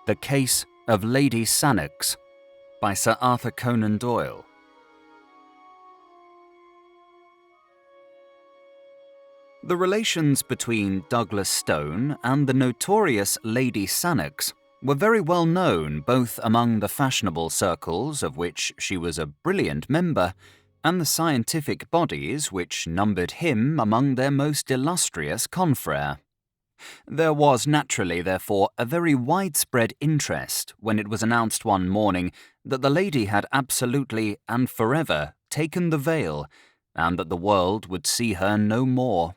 The Case of Lady Sannox by Sir Arthur Conan Doyle. The relations between Douglas Stone and the notorious Lady Sannox were very well known both among the fashionable circles of which she was a brilliant member and the scientific bodies which numbered him among their most illustrious confrères. There was naturally, therefore, a very widespread interest when it was announced one morning that the lady had absolutely and forever taken the veil, and that the world would see her no more.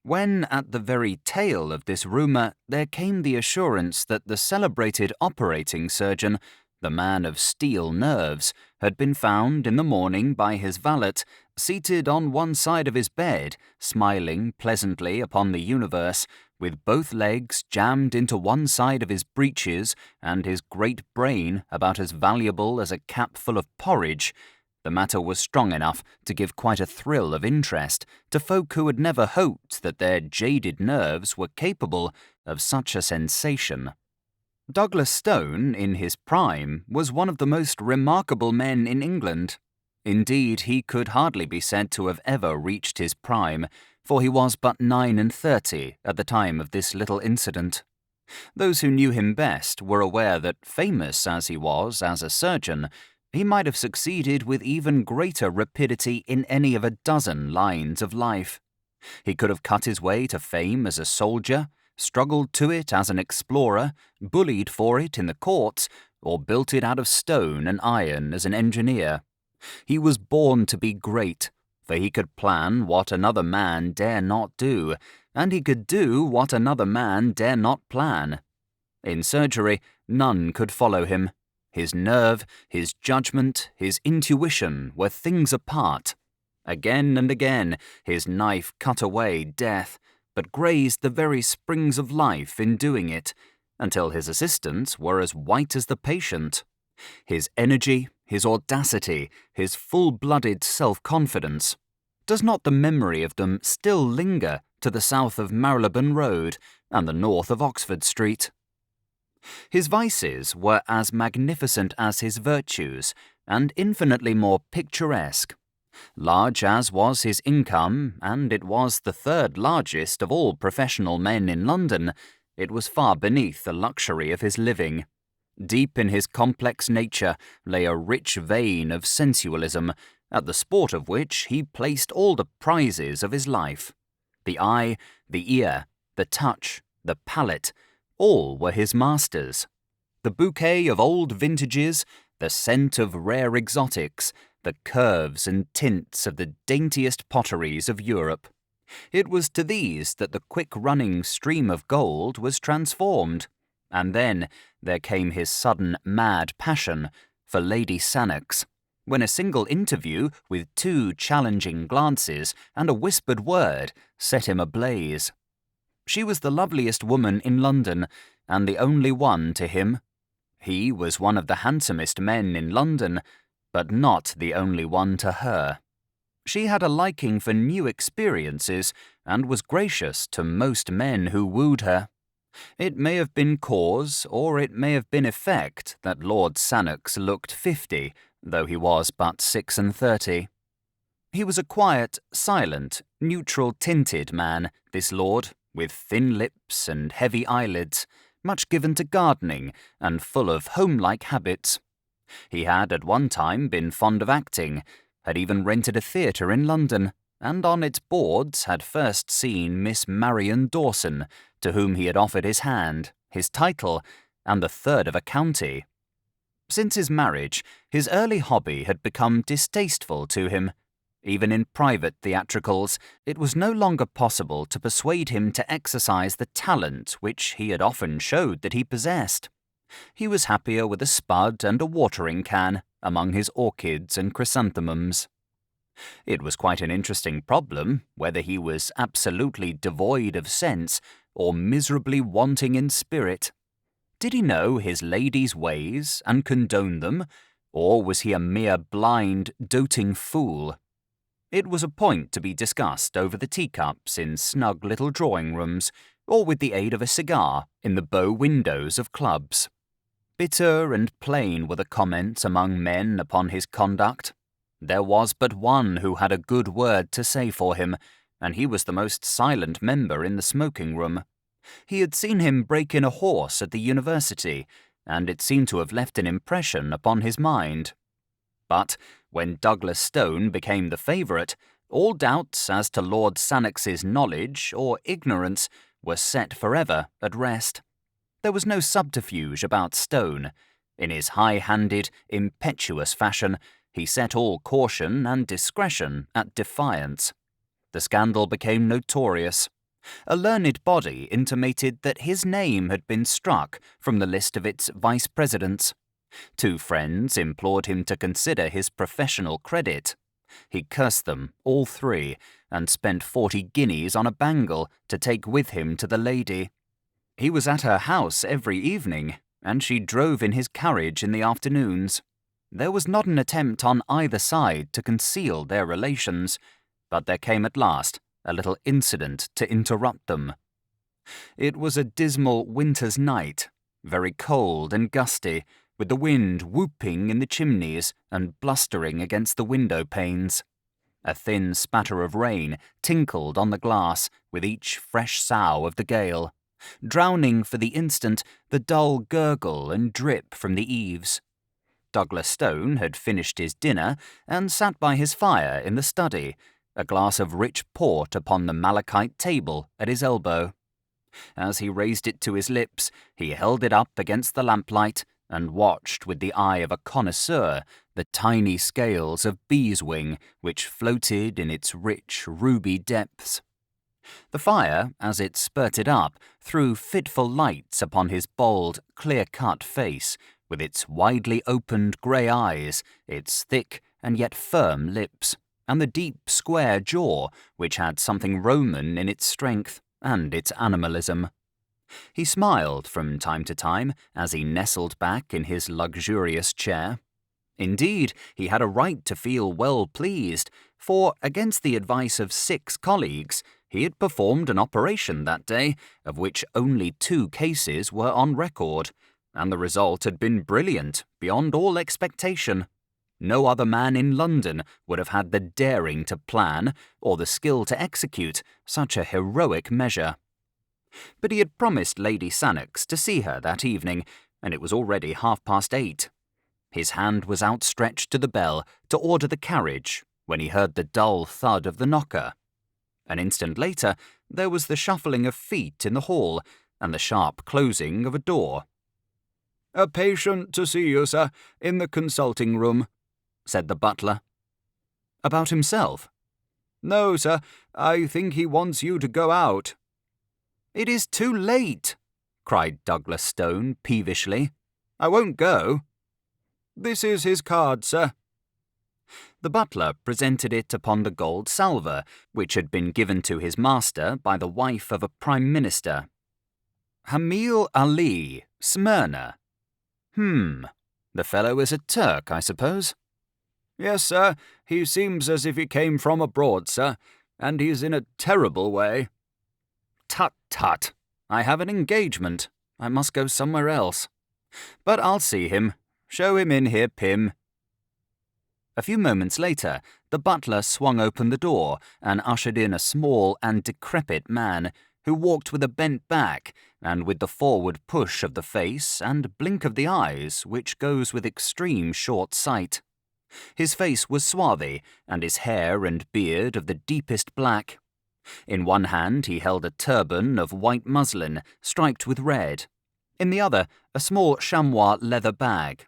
When, at the very tail of this rumour, there came the assurance that the celebrated operating surgeon, the man of steel nerves, had been found in the morning by his valet, seated on one side of his bed, smiling pleasantly upon the universe, with both legs jammed into one side of his breeches and his great brain about as valuable as a cap full of porridge, the matter was strong enough to give quite a thrill of interest to folk who had never hoped that their jaded nerves were capable of such a sensation. Douglas Stone, in his prime, was one of the most remarkable men in England. Indeed, he could hardly be said to have ever reached his prime, for he was but 39 at the time of this little incident. Those who knew him best were aware that, famous as he was as a surgeon, he might have succeeded with even greater rapidity in any of a dozen lines of life. He could have cut his way to fame as a soldier, struggled to it as an explorer, bullied for it in the courts, or built it out of stone and iron as an engineer. He was born to be great, for he could plan what another man dare not do, and he could do what another man dare not plan. In surgery, none could follow him. His nerve, his judgment, his intuition were things apart. Again and again, his knife cut away death, but grazed the very springs of life in doing it, until his assistants were as white as the patient. His energy, his audacity, his full-blooded self-confidence. Does not the memory of them still linger to the south of Marylebone Road and the north of Oxford Street? His vices were as magnificent as his virtues, and infinitely more picturesque. Large as was his income, and it was the third largest of all professional men in London, it was far beneath the luxury of his living. Deep in his complex nature lay a rich vein of sensualism, at the sport of which he placed all the prizes of his life. The eye, the ear, the touch, the palate, all were his masters. The bouquet of old vintages, the scent of rare exotics, the curves and tints of the daintiest potteries of Europe. It was to these that the quick-running stream of gold was transformed. And then there came his sudden mad passion for Lady Sannox, when a single interview with 2 challenging glances and a whispered word set him ablaze. She was the loveliest woman in London, and the only one to him. He was one of the handsomest men in London, but not the only one to her. She had a liking for new experiences, and was gracious to most men who wooed her. It may have been cause, or it may have been effect, that Lord Sannox looked 50, though he was but 36. He was a quiet, silent, neutral-tinted man, this lord, with thin lips and heavy eyelids, much given to gardening, and full of home-like habits. He had at one time been fond of acting, had even rented a theatre in London, and on its boards had first seen Miss Marion Dawson, to whom he had offered his hand, his title, and the third of a county. Since his marriage, his early hobby had become distasteful to him. Even in private theatricals, it was no longer possible to persuade him to exercise the talent which he had often showed that he possessed. He was happier with a spud and a watering-can among his orchids and chrysanthemums. It was quite an interesting problem whether he was absolutely devoid of sense or miserably wanting in spirit. Did he know his lady's ways and condone them, or was he a mere blind, doting fool? It was a point to be discussed over the teacups in snug little drawing-rooms, or with the aid of a cigar in the bow windows of clubs. Bitter and plain were the comments among men upon his conduct. There was but one who had a good word to say for him, and he was the most silent member in the smoking room. He had seen him break in a horse at the university, and it seemed to have left an impression upon his mind. But when Douglas Stone became the favourite, all doubts as to Lord Sannox's knowledge or ignorance were set forever at rest. There was no subterfuge about Stone. In his high-handed, impetuous fashion, he set all caution and discretion at defiance. The scandal became notorious. A learned body intimated that his name had been struck from the list of its vice-presidents. Two friends implored him to consider his professional credit. He cursed them, all three, and spent 40 guineas on a bangle to take with him to the lady. He was at her house every evening, and she drove in his carriage in the afternoons. There was not an attempt on either side to conceal their relations, but there came at last a little incident to interrupt them. It was a dismal winter's night, very cold and gusty, with the wind whooping in the chimneys and blustering against the window panes. A thin spatter of rain tinkled on the glass with each fresh sough of the gale, drowning for the instant the dull gurgle and drip from the eaves. Douglas Stone had finished his dinner and sat by his fire in the study, a glass of rich port upon the malachite table at his elbow. As he raised it to his lips, he held it up against the lamplight and watched with the eye of a connoisseur the tiny scales of beeswing which floated in its rich ruby depths. The fire, as it spurted up, threw fitful lights upon his bold, clear-cut face, with its widely opened grey eyes, its thick and yet firm lips, and the deep, square jaw, which had something Roman in its strength and its animalism. He smiled from time to time as he nestled back in his luxurious chair. Indeed, he had a right to feel well pleased, for, against the advice of 6 colleagues, he had performed an operation that day, of which only 2 cases were on record, and the result had been brilliant, beyond all expectation. No other man in London would have had the daring to plan, or the skill to execute, such a heroic measure. But he had promised Lady Sannox to see her that evening, and it was already 8:30. His hand was outstretched to the bell to order the carriage, when he heard the dull thud of the knocker. An instant later, there was the shuffling of feet in the hall, and the sharp closing of a door. "A patient to see you, sir, in the consulting room," said the butler. "About himself?" "No, sir. I think he wants you to go out." "It is too late," cried Douglas Stone peevishly. "I won't go." "This is his card, sir." The butler presented it upon the gold salver, which had been given to his master by the wife of a prime minister. Hamil Ali, Smyrna. The fellow is a Turk, I suppose? "Yes, sir. He seems as if he came from abroad, sir, and he's in a terrible way." "Tut, tut. I have an engagement. I must go somewhere else. But I'll see him. Show him in here, Pym." A few moments later, the butler swung open the door and ushered in a small and decrepit man who walked with a bent back and with the forward push of the face and blink of the eyes which goes with extreme short sight. His face was swarthy, and his hair and beard of the deepest black. In one hand he held a turban of white muslin striped with red. In the other, a small chamois leather bag.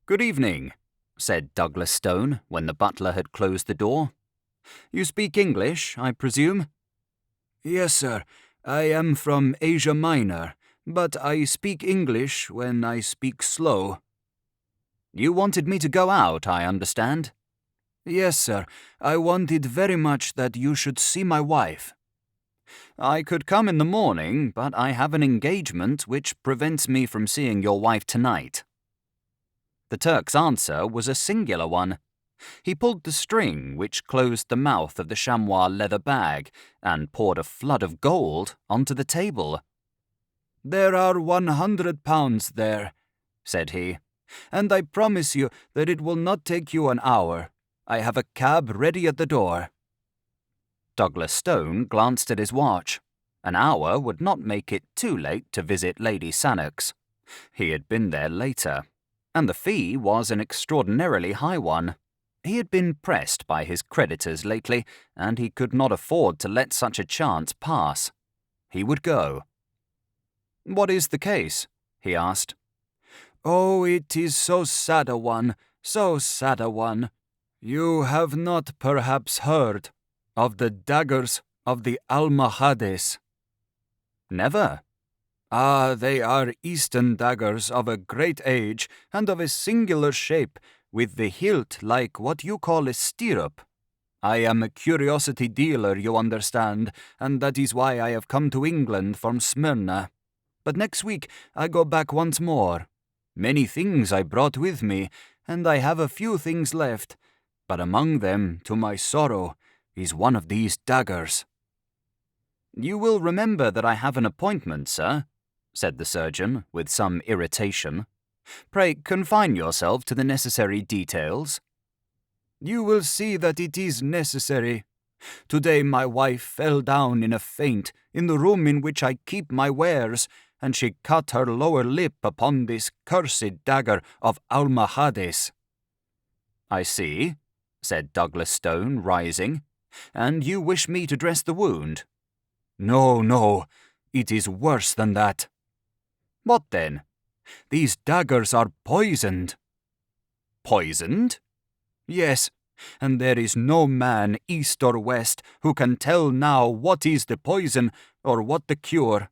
"Good evening," said Douglas Stone when the butler had closed the door. "You speak English, I presume?" "Yes, sir. I am from Asia Minor, but I speak English when I speak slow." "You wanted me to go out, I understand?" "Yes, sir. I wanted very much that you should see my wife." "I could come in the morning, but I have an engagement which prevents me from seeing your wife tonight." The Turk's answer was a singular one. He pulled the string which closed the mouth of the chamois leather bag and poured a flood of gold onto the table. "There are £100 there," said he, "and I promise you that it will not take you an hour. I have a cab ready at the door." Douglas Stone glanced at his watch. An hour would not make it too late to visit Lady Sannox. He had been there later, and the fee was an extraordinarily high one. He had been pressed by his creditors lately, and he could not afford to let such a chance pass. He would go. "What is the case?" he asked. "Oh, it is so sad a one, so sad a one. You have not perhaps heard of the daggers of the Almohades?" "Never." "Ah, they are Eastern daggers of a great age and of a singular shape, with the hilt like what you call a stirrup. I am a curiosity dealer, you understand, and that is why I have come to England from Smyrna. But next week I go back once more. Many things I brought with me, and I have a few things left, but among them, to my sorrow, is one of these daggers." "You will remember that I have an appointment, sir," said the surgeon, with some irritation. "Pray confine yourself to the necessary details." "You will see that it is necessary. Today my wife fell down in a faint in the room in which I keep my wares, and she cut her lower lip upon this cursed dagger of Almohades." "I see," said Douglas Stone, rising. "And you wish me to dress the wound?" "No, no, it is worse than that." "What then?" "These daggers are poisoned." "Poisoned?" "Yes, and there is no man, east or west, who can tell now what is the poison or what the cure.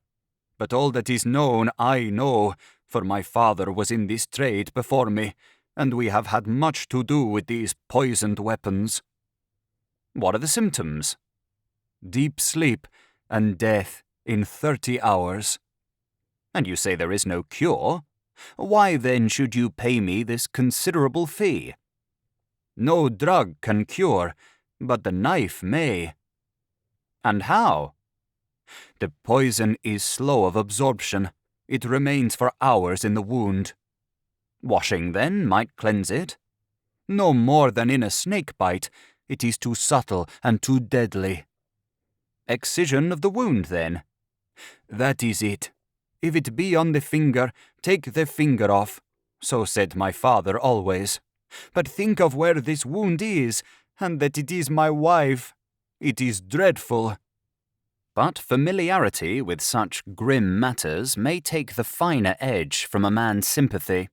But all that is known I know, for my father was in this trade before me, and we have had much to do with these poisoned weapons." "What are the symptoms?" "Deep sleep and death in 30 hours. "And you say there is no cure? Why then should you pay me this considerable fee?" "No drug can cure, but the knife may." "And how?" "The poison is slow of absorption. It remains for hours in the wound." "Washing, then, might cleanse it?" "No more than in a snake bite. It is too subtle and too deadly." "Excision of the wound, then?" "That is it. If it be on the finger, take the finger off. So said my father always. But think of where this wound is, and that it is my wife. It is dreadful." But familiarity with such grim matters may take the finer edge from a man's sympathy.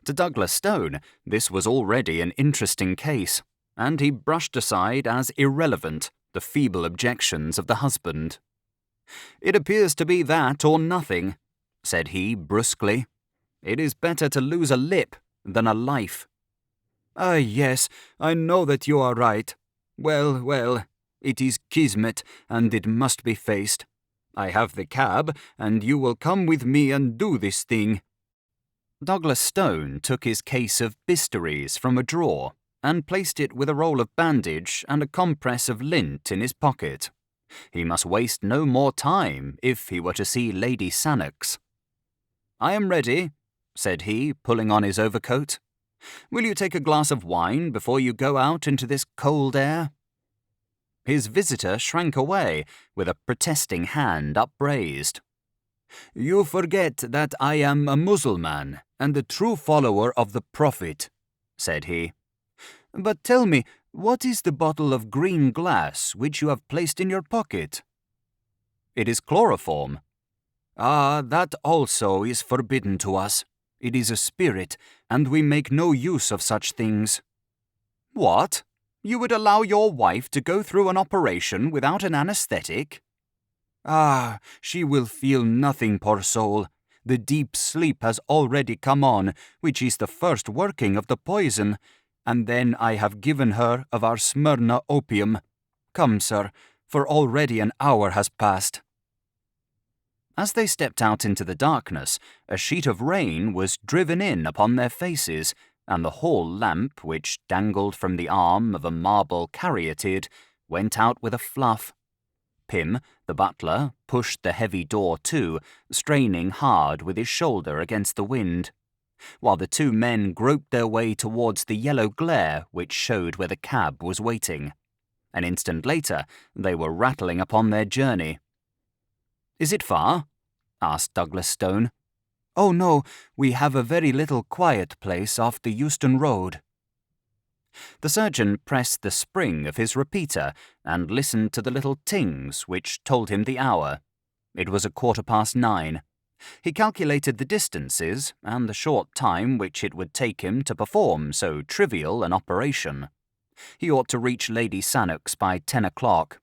To Douglas Stone, this was already an interesting case, and he brushed aside as irrelevant the feeble objections of the husband. "It appears to be that or nothing," said he brusquely. "It is better to lose a lip than a life." "Ah, yes, I know that you are right. Well, well, it is kismet, and it must be faced. I have the cab, and you will come with me and do this thing." Douglas Stone took his case of Bisteries from a drawer and placed it with a roll of bandage and a compress of lint in his pocket. He must waste no more time if he were to see Lady Sannox. "I am ready," said he, pulling on his overcoat. "Will you take a glass of wine before you go out into this cold air?" His visitor shrank away, with a protesting hand upraised. "You forget that I am a Mussulman and a true follower of the Prophet," said he. "But tell me, what is the bottle of green glass which you have placed in your pocket?" "It is chloroform." "Ah, that also is forbidden to us. It is a spirit, and we make no use of such things." "What? You would allow your wife to go through an operation without an anesthetic?" "Ah, she will feel nothing, poor soul. The deep sleep has already come on, which is the first working of the poison, and then I have given her of our Smyrna opium. Come, sir, for already an hour has passed." As they stepped out into the darkness, a sheet of rain was driven in upon their faces, and the hall lamp, which dangled from the arm of a marble caryatid, went out with a fluff. Pym, the butler, pushed the heavy door to, straining hard with his shoulder against the wind. while the two men groped their way towards the yellow glare which showed where the cab was waiting. An instant later, they were rattling upon their journey. "Is it far?" asked Douglas Stone. "Oh no, we have a very little quiet place off the Euston Road." The surgeon pressed the spring of his repeater and listened to the little tings which told him the hour. It was 9:15. He calculated the distances and the short time which it would take him to perform so trivial an operation. He ought to reach Lady Sannox by 10 o'clock.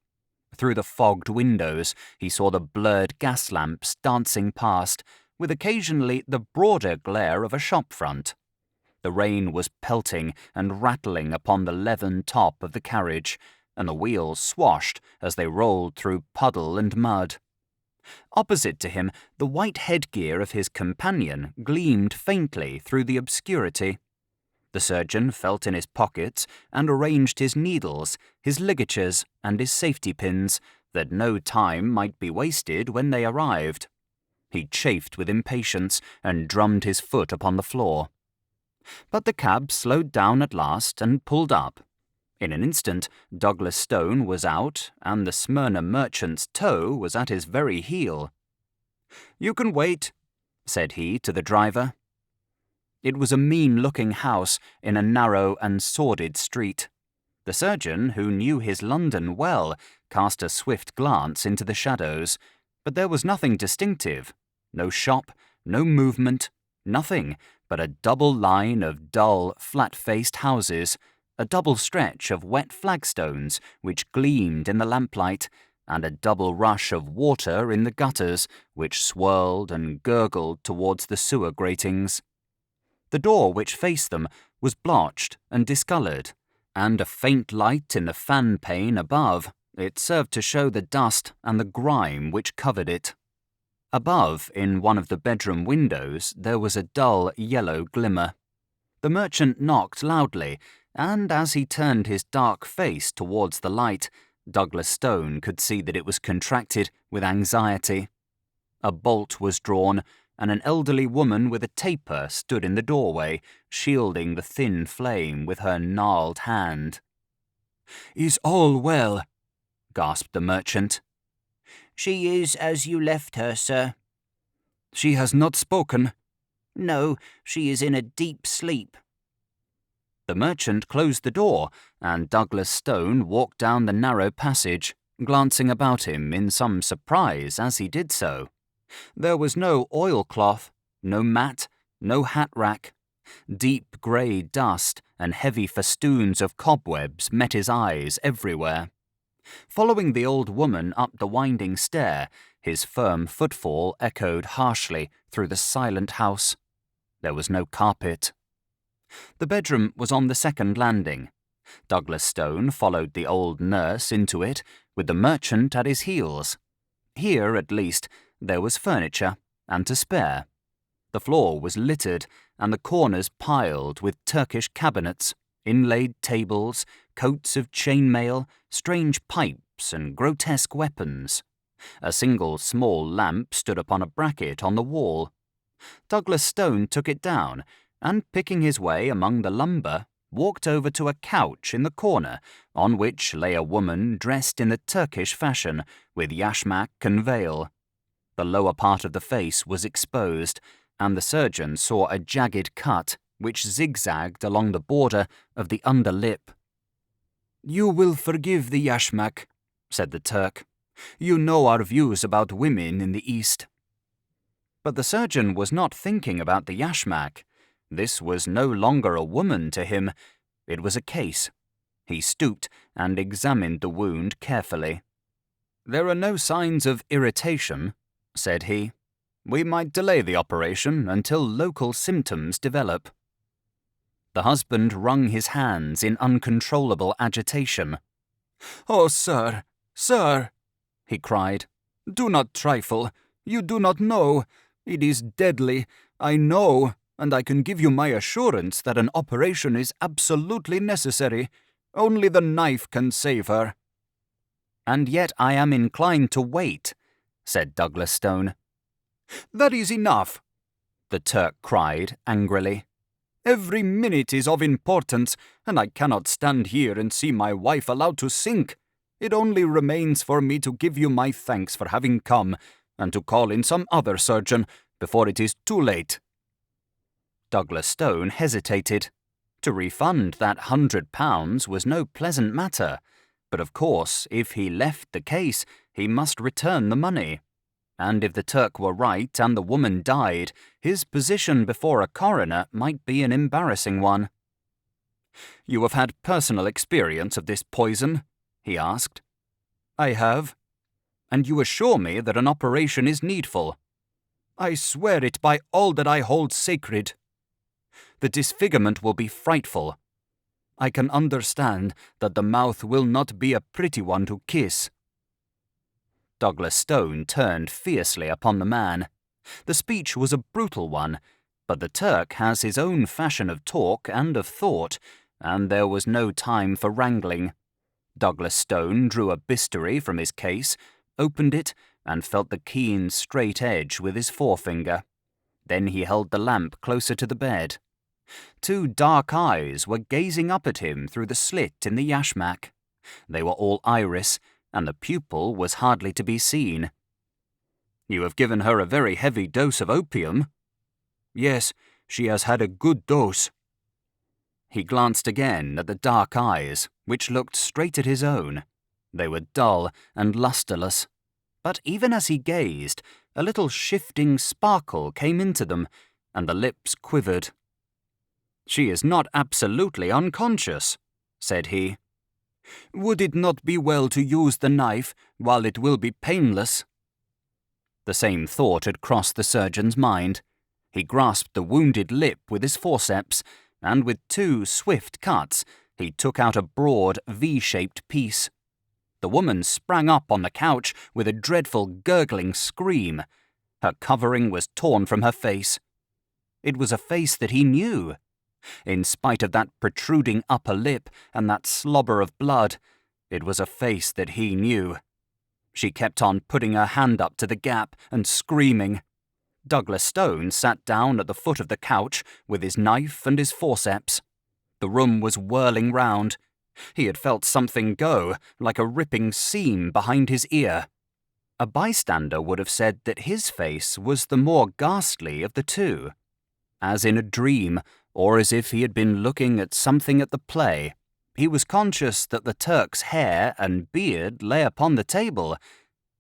Through the fogged windows he saw the blurred gas lamps dancing past, with occasionally the broader glare of a shop front. The rain was pelting and rattling upon the leathern top of the carriage, and the wheels swashed as they rolled through puddle and mud. Opposite to him, the white headgear of his companion gleamed faintly through the obscurity. The surgeon felt in his pockets and arranged his needles, his ligatures, and his safety pins, that no time might be wasted when they arrived. He chafed with impatience and drummed his foot upon the floor. But the cab slowed down at last and pulled up. In an instant, Douglas Stone was out, and the Smyrna merchant's toe was at his very heel. "You can wait," said he to the driver. It was a mean-looking house in a narrow and sordid street. The surgeon, who knew his London well, cast a swift glance into the shadows, but there was nothing distinctive. No shop, no movement, nothing but a double line of dull, flat-faced houses, a double stretch of wet flagstones which gleamed in the lamplight, and a double rush of water in the gutters which swirled and gurgled towards the sewer gratings. The door which faced them was blotched and discoloured, and a faint light in the fan pane above. It served to show the dust and the grime which covered it. Above, in one of the bedroom windows, there was a dull yellow glimmer. The merchant knocked loudly, and as he turned his dark face towards the light, Douglas Stone could see that it was contracted with anxiety. A bolt was drawn, and an elderly woman with a taper stood in the doorway, shielding the thin flame with her gnarled hand. "Is all well?" gasped the merchant. "She is as you left her, sir." "She has not spoken?" "No, she is in a deep sleep." The merchant closed the door, and Douglas Stone walked down the narrow passage, glancing about him in some surprise as he did so. There was no oilcloth, no mat, no hat rack. Deep grey dust and heavy festoons of cobwebs met his eyes everywhere. Following the old woman up the winding stair, his firm footfall echoed harshly through the silent house. There was no carpet. The bedroom was on the second landing. Douglas Stone followed the old nurse into it, with the merchant at his heels. Here, at least, there was furniture, and to spare. The floor was littered, and the corners piled with Turkish cabinets, inlaid tables, coats of chainmail, strange pipes, and grotesque weapons. A single small lamp stood upon a bracket on the wall. Douglas Stone took it down, and picking his way among the lumber, walked over to a couch in the corner, on which lay a woman dressed in the Turkish fashion, with yashmak and veil. The lower part of the face was exposed, and the surgeon saw a jagged cut which zigzagged along the border of the under lip. "You will forgive the yashmak," said the Turk. "You know our views about women in the East." But the surgeon was not thinking about the yashmak. This was no longer a woman to him. It was a case. He stooped and examined the wound carefully. "There are no signs of irritation," said he. "We might delay the operation until local symptoms develop." The husband wrung his hands in uncontrollable agitation. "Oh, sir, sir," he cried, "do not trifle. You do not know. It is deadly, I know, and I can give you my assurance that an operation is absolutely necessary. Only the knife can save her." "And yet I am inclined to wait," said Douglas Stone. "That is enough," the Turk cried angrily. "Every minute is of importance, and I cannot stand here and see my wife allowed to sink. It only remains for me to give you my thanks for having come, and to call in some other surgeon before it is too late." Douglas Stone hesitated. To refund that £100 was no pleasant matter, but of course, if he left the case, he must return the money. And if the Turk were right and the woman died, his position before a coroner might be an embarrassing one. "You have had personal experience of this poison?" he asked. "I have." "And you assure me that an operation is needful?" "I swear it by all that I hold sacred." "The disfigurement will be frightful." "I can understand that the mouth will not be a pretty one to kiss." Douglas Stone turned fiercely upon the man. The speech was a brutal one, but the Turk has his own fashion of talk and of thought, and there was no time for wrangling. Douglas Stone drew a bistoury from his case, opened it, and felt the keen, straight edge with his forefinger. Then he held the lamp closer to the bed. Two dark eyes were gazing up at him through the slit in the yashmak. They were all iris, and the pupil was hardly to be seen. "You have given her a very heavy dose of opium?" "Yes, she has had a good dose." He glanced again at the dark eyes, which looked straight at his own. They were dull and lustreless, but even as he gazed, a little shifting sparkle came into them, and the lips quivered. "She is not absolutely unconscious," said he. "Would it not be well to use the knife while it will be painless?" The same thought had crossed the surgeon's mind. He grasped the wounded lip with his forceps, and with two swift cuts, he took out a broad, V-shaped piece. The woman sprang up on the couch with a dreadful gurgling scream. Her covering was torn from her face. It was a face that he knew. In spite of that protruding upper lip and that slobber of blood, it was a face that he knew. She kept on putting her hand up to the gap and screaming. Douglas Stone sat down at the foot of the couch with his knife and his forceps. The room was whirling round. He had felt something go, like a ripping seam behind his ear. A bystander would have said that his face was the more ghastly of the two. As in a dream, or as if he had been looking at something at the play, he was conscious that the Turk's hair and beard lay upon the table,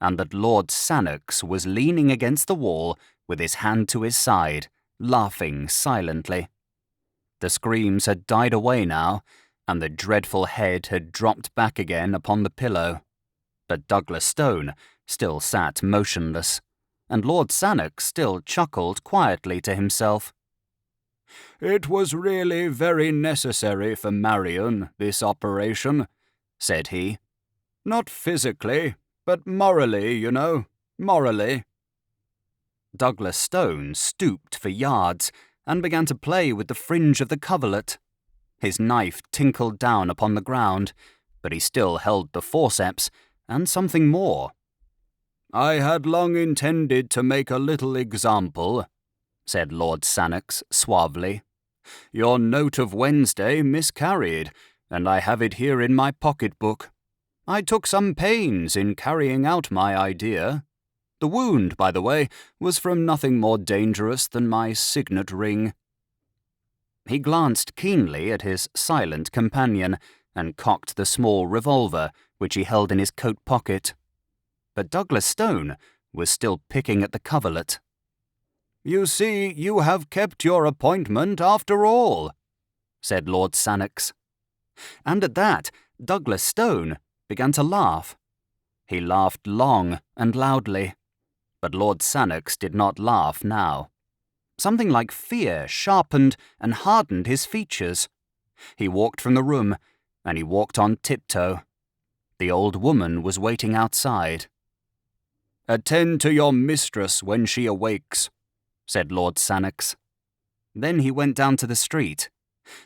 and that Lord Sannox was leaning against the wall with his hand to his side, laughing silently. The screams had died away now, and the dreadful head had dropped back again upon the pillow. But Douglas Stone still sat motionless, and Lord Sannox still chuckled quietly to himself. "It was really very necessary for Marion, this operation," said he. "Not physically, but morally, you know, morally." Douglas Stone stooped for yards and began to play with the fringe of the coverlet. His knife tinkled down upon the ground, but he still held the forceps and something more. "I had long intended to make a little example," said Lord Sannox suavely. "Your note of Wednesday miscarried, and I have it here in my pocket-book. I took some pains in carrying out my idea. The wound, by the way, was from nothing more dangerous than my signet ring." He glanced keenly at his silent companion and cocked the small revolver which he held in his coat pocket. But Douglas Stone was still picking at the coverlet. "You see, you have kept your appointment after all," said Lord Sannox. And at that, Douglas Stone began to laugh. He laughed long and loudly, but Lord Sannox did not laugh now. Something like fear sharpened and hardened his features. He walked from the room, and he walked on tiptoe. The old woman was waiting outside. "Attend to your mistress when she awakes," said Lord Sannox. Then he went down to the street.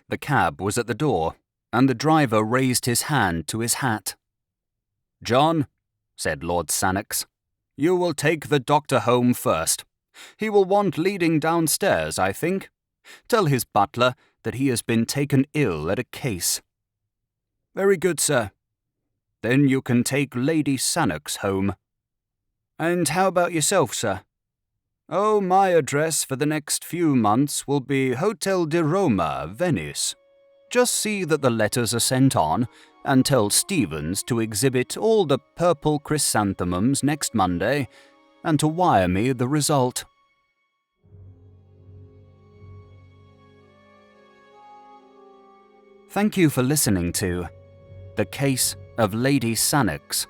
The cab was at the door, and the driver raised his hand to his hat. "John," said Lord Sannox, "you will take the doctor home first. He will want leading downstairs, I think. Tell his butler that he has been taken ill at a case." "Very good, sir." "Then you can take Lady Sannox home." "And how about yourself, sir?" "Oh, my address for the next few months will be Hotel di Roma, Venice. Just see that the letters are sent on, and tell Stevens to exhibit all the purple chrysanthemums next Monday, and to wire me the result." Thank you for listening to The Case of Lady Sannox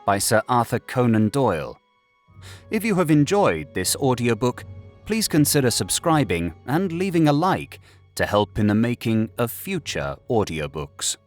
by Sir Arthur Conan Doyle. If you have enjoyed this audiobook, please consider subscribing and leaving a like to help in the making of future audiobooks.